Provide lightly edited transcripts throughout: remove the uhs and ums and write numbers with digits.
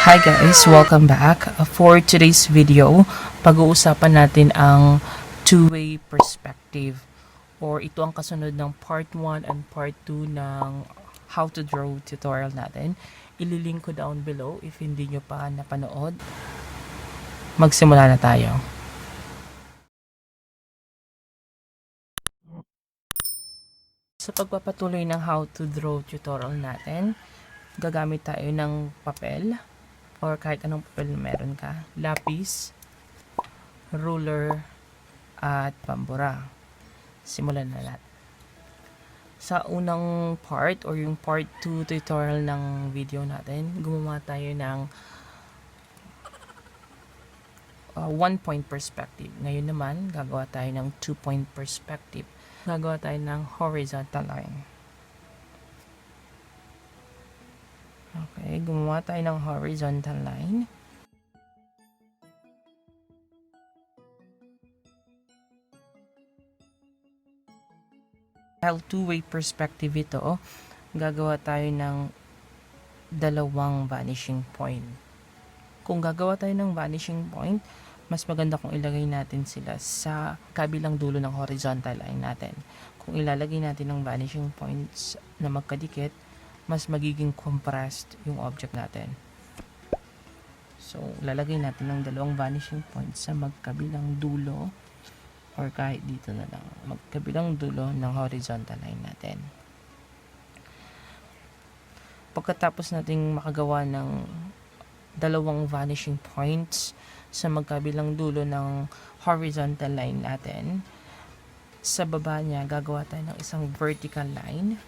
Hi guys, welcome back. For today's video, pag-uusapan natin ang two-way perspective or ito ang kasunod ng part 1 and part 2 ng how to draw tutorial natin. Ililink ko down below if hindi nyo pa napanood. Magsimula na tayo. Sa pagpapatuloy ng how to draw tutorial natin, gagamit tayo ng papel or kahit anong papel na meron ka, lapis, ruler, at pambura. Simulan na natin. Sa unang part or yung part 2 tutorial ng video natin, gumawa tayo ng 1-point perspective. Ngayon naman, gagawa tayo ng 2-point perspective. Gagawa tayo ng horizontal line. Okay, gumawa tayo ng horizontal line. Dahil two-way perspective ito, gagawa tayo ng dalawang vanishing point. Kung gagawa tayo ng vanishing point, mas maganda kung ilagay natin sila sa kabilang dulo ng horizontal line natin. Kung ilalagay natin ng vanishing points na magkadikit, mas magiging compressed yung object natin. So, lalagay natin ng dalawang vanishing points sa magkabilang dulo or kahit dito na lang, magkabilang dulo ng horizontal line natin. Pagkatapos nating makagawa ng dalawang vanishing points sa magkabilang dulo ng horizontal line natin, sa baba niya gagawa tayo ng isang vertical line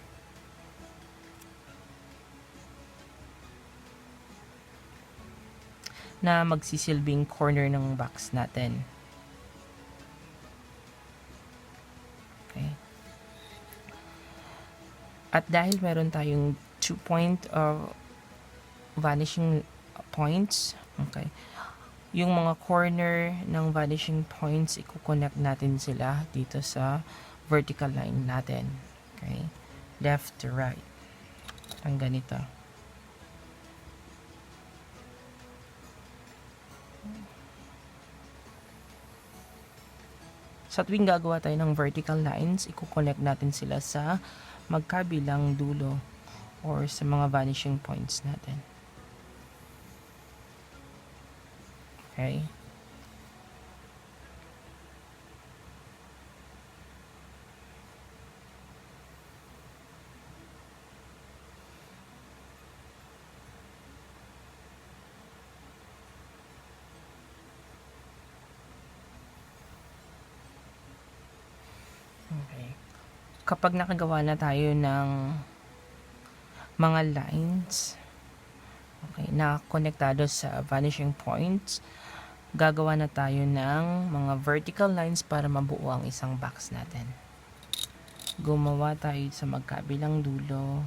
na magsisilbing corner ng box natin. Okay. At dahil meron tayong 2-point vanishing points, okay, yung mga corner ng vanishing points, i-connect natin sila dito sa vertical line natin. Okay? Left to right. Ang ganito. Sa tuwing gagawa tayo ng vertical lines, i-connect natin sila sa magkabilang dulo or sa mga vanishing points natin. Okay? Okay. Kapag nakagawa na tayo ng mga lines, okay, na konektado sa vanishing points, gagawa na tayo ng mga vertical lines para mabuo ang isang box natin. Gumawa tayo sa magkabilang dulo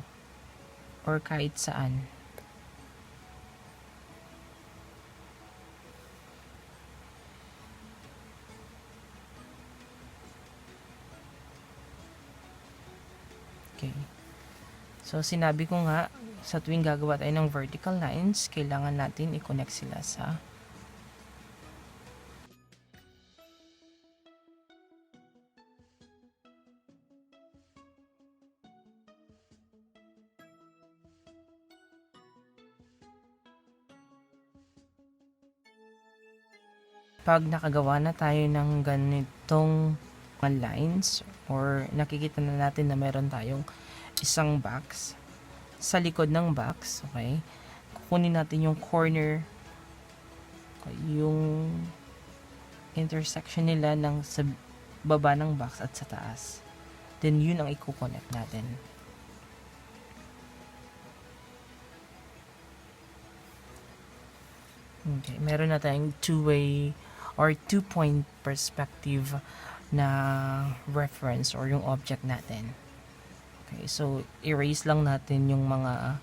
or kahit saan. Okay. So, sinabi ko nga, sa tuwing gagawa tayo ng vertical lines, kailangan natin i-connect sila sa pag nakagawa na tayo ng ganitong lines or nakikita na natin na meron tayong isang box, sa likod ng box, okay, kukunin natin yung corner, okay, yung intersection nila ng sa baba ng box at sa taas. Then, yun ang i-connect natin. Okay, meron na tayong two-way or 2-point perspective na reference or yung object natin. Okay, so erase lang natin yung mga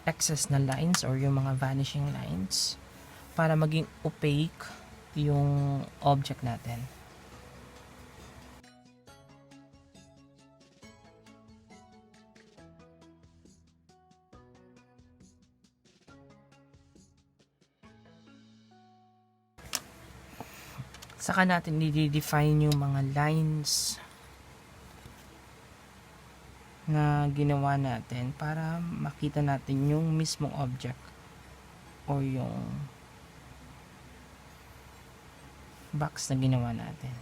excess na lines or yung mga vanishing lines para maging opaque yung object natin. Saka natin i-define yung mga lines na ginawa natin para makita natin yung mismong object or yung box na ginawa natin.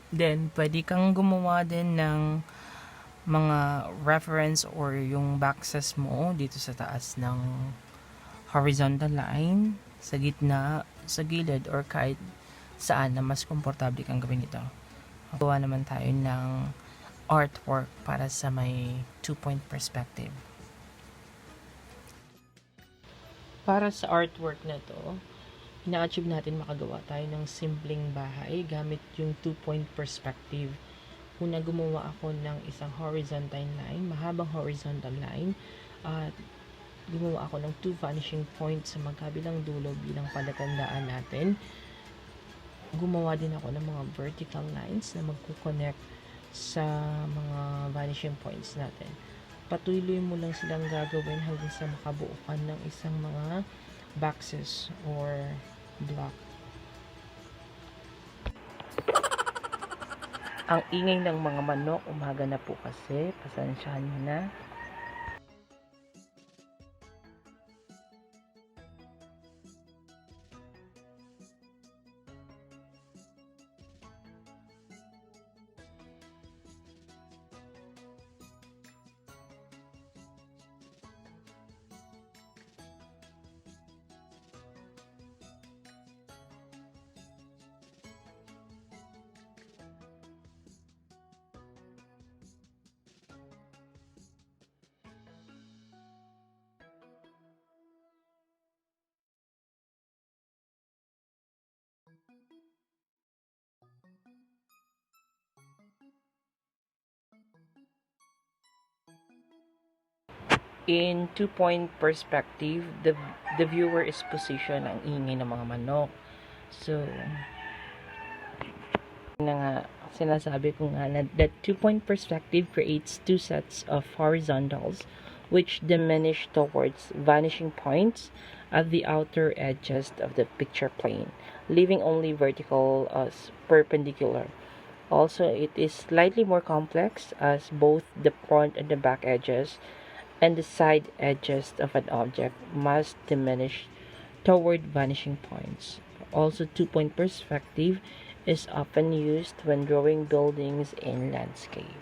Then, pwede kang gumawa din ng mga reference or yung boxes mo dito sa taas ng horizontal line, sa gitna, sa gilid, or kahit saan na mas komportable kang gawin ito. Gawa naman tayo ng artwork para sa may 2-point perspective. Para sa artwork na to, ina-achieve natin makagawa tayo ng simpleng bahay gamit yung 2-point perspective. Una, gumawa ako ng isang horizontal line, mahabang horizontal line, at gumawa ako ng 2 vanishing points sa magkabilang dulo bilang palatandaan natin. Gumawa din ako ng mga vertical lines na magko-connect sa mga vanishing points natin. Patuloy mo lang silang gagawin hanggang sa makabuo ka ng isang mga boxes or block. Ang ingay ng mga manok, umaga na po kasi, pasensyahan nyo na. In 2-point perspective, the viewer is positioned ang ingay ng mga manok. So, na nga, sinasabi ko nga na that 2-point perspective creates 2 sets of horizontals which diminish towards vanishing points at the outer edges of the picture plane, leaving only vertical as perpendicular. Also, it is slightly more complex as both the front and the back edges and the side edges of an object must diminish toward vanishing points. Also, 2-point perspective is often used when drawing buildings in landscape.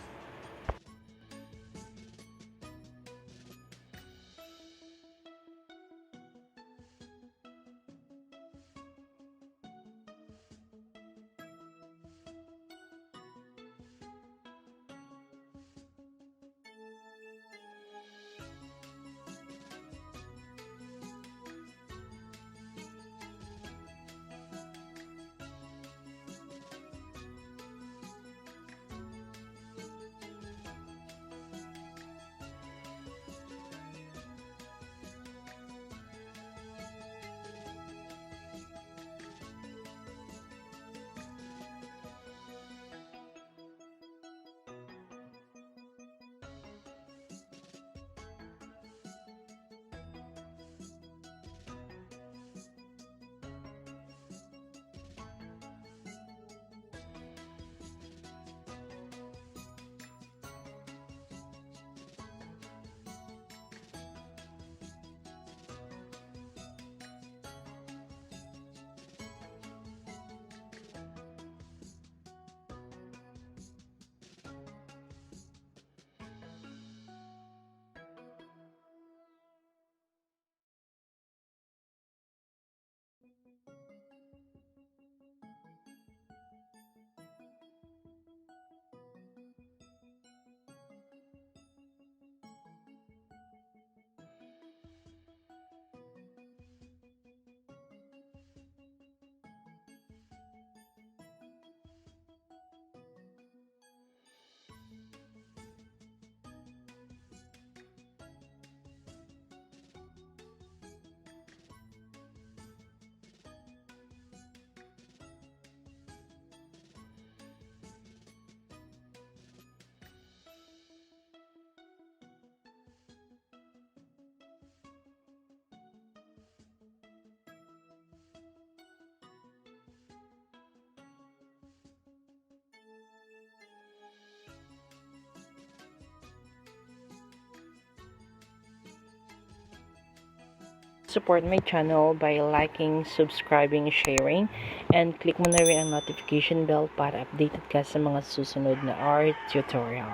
support my channel by liking, subscribing, sharing, and click mo na rin ang notification bell para updated ka sa mga susunod na art tutorial.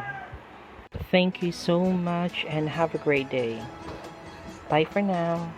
Thank you so much and have a great day. Bye for now.